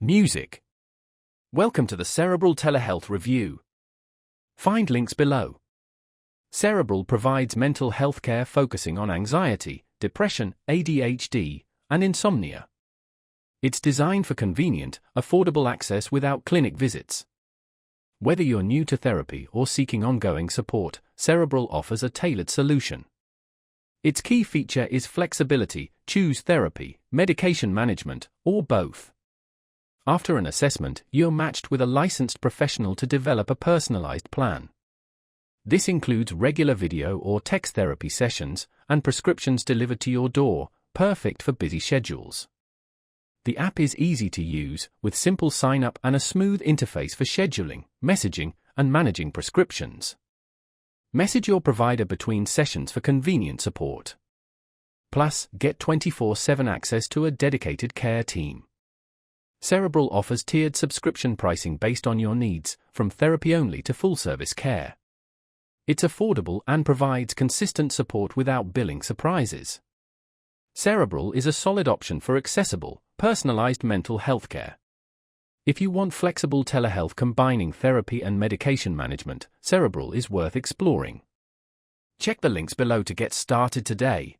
Music. Welcome to the Cerebral Telehealth Review. Find links below. Cerebral provides mental health care focusing on anxiety, depression, ADHD, and insomnia. It's designed for convenient, affordable access without clinic visits. Whether you're new to therapy or seeking ongoing support, Cerebral offers a tailored solution. Its key feature is flexibility. Choose therapy, medication management, or both. After an assessment, you're matched with a licensed professional to develop a personalized plan. This includes regular video or text therapy sessions and prescriptions delivered to your door, perfect for busy schedules. The app is easy to use, with simple sign-up and a smooth interface for scheduling, messaging, and managing prescriptions. Message your provider between sessions for convenient support. Plus, get 24/7 access to a dedicated care team. Cerebral offers tiered subscription pricing based on your needs, from therapy only to full-service care. It's affordable and provides consistent support without billing surprises. Cerebral is a solid option for accessible, personalized mental health care. If you want flexible telehealth combining therapy and medication management, Cerebral is worth exploring. Check the links below to get started today.